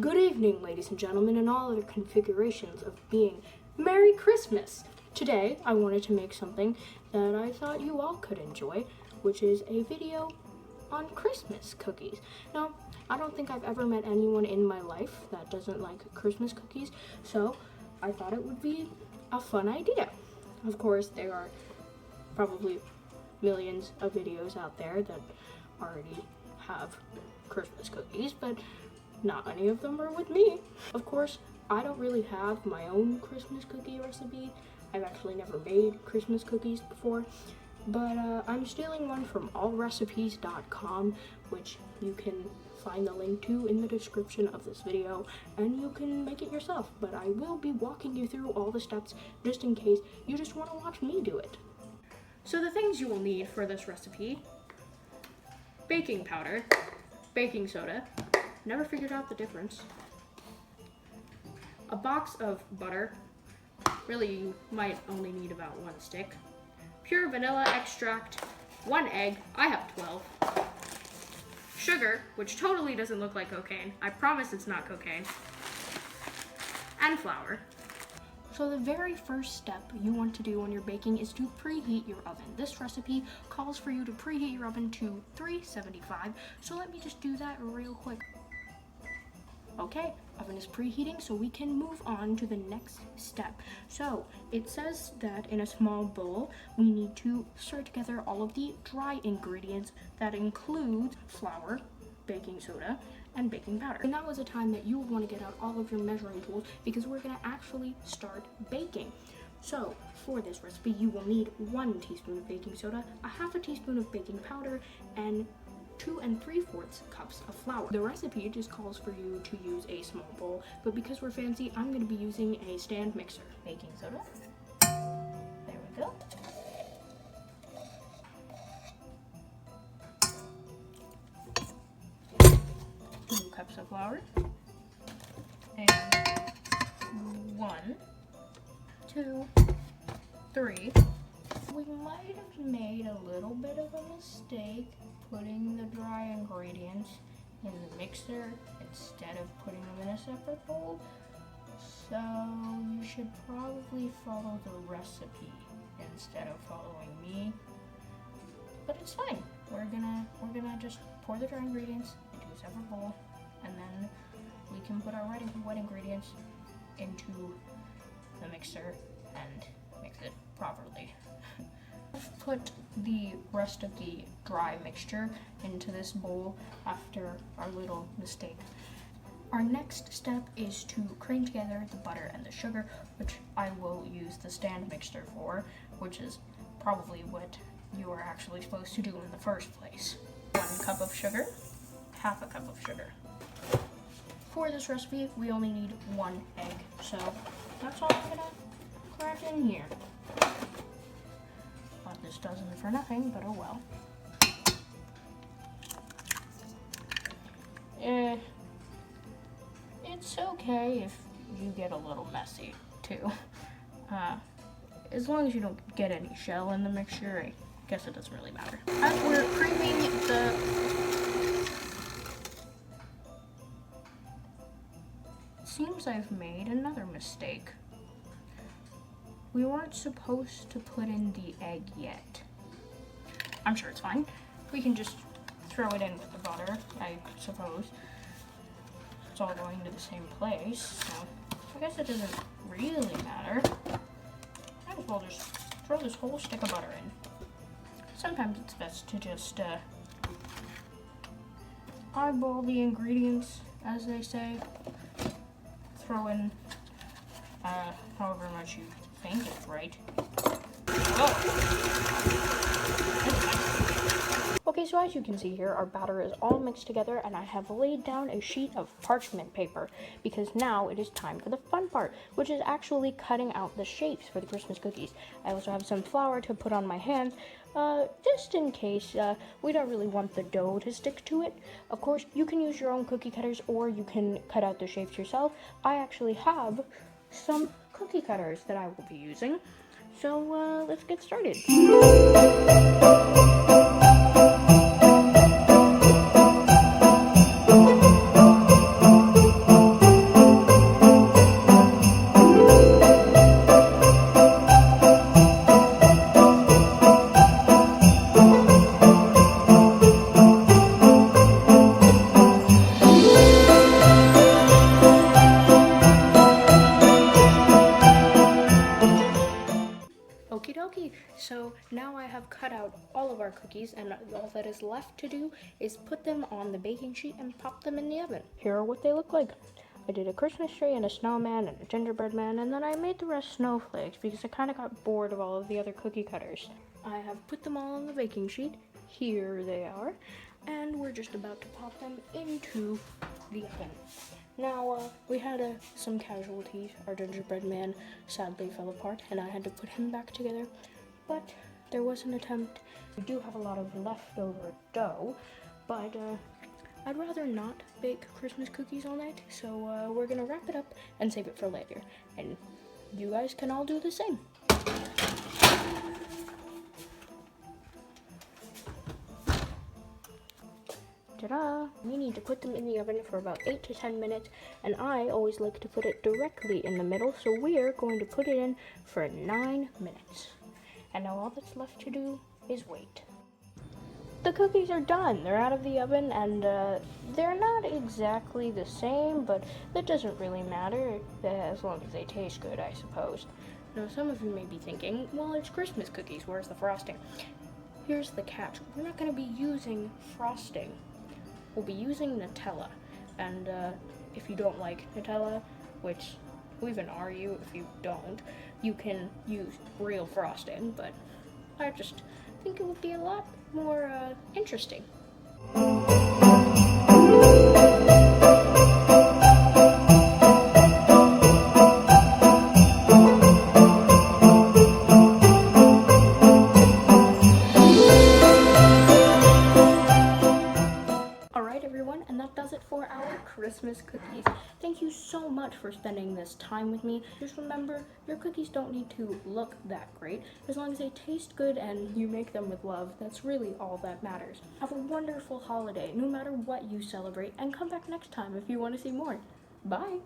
Good evening, ladies and gentlemen, and all other configurations of being. Merry Christmas! Today, I wanted to make something that I thought you all could enjoy, which is a video on Christmas cookies. Now, I don't think I've ever met anyone in my life that doesn't like Christmas cookies, so I thought it would be a fun idea. Of course, there are probably millions of videos out there that already have Christmas cookies, but not any of them are with me. Of course, I don't really have my own Christmas cookie recipe. I've actually never made Christmas cookies before, but I'm stealing one from allrecipes.com, which you can find the link to in the description of this video, and you can make it yourself, but I will be walking you through all the steps just in case you just want to watch me do it. So the things you will need for this recipe: baking powder, baking soda, never figured out the difference, a box of butter, really you might only need about 1 stick, pure vanilla extract, 1 egg, I have 12, sugar, which totally doesn't look like cocaine, I promise it's not cocaine, and flour. So the very first step you want to do when you're baking is to preheat your oven. This recipe calls for you to preheat your oven to 375, so let me just do that real quick. Okay, oven is preheating, so we can move on to the next step. So it says that in a small bowl, we need to stir together all of the dry ingredients. That includes flour, baking soda, and baking powder. And that was a time that you would want to get out all of your measuring tools because we're going to actually start baking. So for this recipe, you will need 1 teaspoon of baking soda, a half a teaspoon of baking powder, and 2 3/4 cups of flour. The recipe just calls for you to use a small bowl, but because we're fancy, I'm going to be using a stand mixer. Baking soda. There we go. Two cups of flour. And 1, 2, 3. We might have made a little bit of a mistake putting the dry ingredients in the mixer instead of putting them in a separate bowl. So you should probably follow the recipe instead of following me. But it's fine. We're gonna just pour the dry ingredients into a separate bowl, and then we can put our wet ingredients into the mixer and mix it properly. Put the rest of the dry mixture into this bowl after our little mistake. Our next step is to cream together the butter and the sugar, which I will use the stand mixer for, which is probably what you are actually supposed to do in the first place. 1 cup of sugar, half a cup of sugar. For this recipe, we only need 1 egg, so that's all I'm gonna crack in here. But this doesn't for nothing, but oh well. It's okay if you get a little messy too. As long as you don't get any shell in the mixture, I guess it doesn't really matter. As we're creaming It seems I've made another mistake. We weren't supposed to put in the egg yet. I'm sure it's fine. We can just throw it in with the butter, I suppose. It's all going to the same place, so I guess it doesn't really matter. Might as well just throw this whole stick of butter in. Sometimes it's best to just eyeball the ingredients, as they say. Throw in however much you think is right. Okay, so as you can see here, our batter is all mixed together, and I have laid down a sheet of parchment paper because now it is time for the fun part, which is actually cutting out the shapes for the Christmas cookies. I also have some flour to put on my hands, just in case we don't really want the dough to stick to it. Of course, you can use your own cookie cutters, or you can cut out the shapes yourself. I actually have some cookie cutters that I will be using, so let's get started. now I have cut out all of our cookies, and all that is left to do is put them on the baking sheet and pop them in the oven. Here are what they look like. I did a Christmas tree and a snowman and a gingerbread man, and then I made the rest snowflakes because I kind of got bored of all of the other cookie cutters. I have put them all on the baking sheet. Here they are, and we're just about to pop them into the oven. Now, we had some casualties. Our gingerbread man sadly fell apart, and I had to put him back together, but there was an attempt. We do have a lot of leftover dough, but I'd rather not bake Christmas cookies all night, so we're gonna wrap it up and save it for later, and you guys can all do the same. Ta-da! We need to put them in the oven for about 8 to 10 minutes, and I always like to put it directly in the middle, so we're going to put it in for 9 minutes. And now all that's left to do is wait. The cookies are done. They're out of the oven, and they're not exactly the same, but that doesn't really matter as long as they taste good, I suppose. Now, some of you may be thinking, well, it's Christmas cookies. Where's the frosting? Here's the catch. We're not going to be using frosting. We'll be using Nutella, and if you don't like Nutella, which who even are you if you don't, you can use real frosting, but I just think it would be a lot more interesting. And that does it for our Christmas cookies. Thank you so much for spending this time with me. Just remember, your cookies don't need to look that great. As long as they taste good and you make them with love, that's really all that matters. Have a wonderful holiday, no matter what you celebrate, and come back next time if you want to see more. Bye!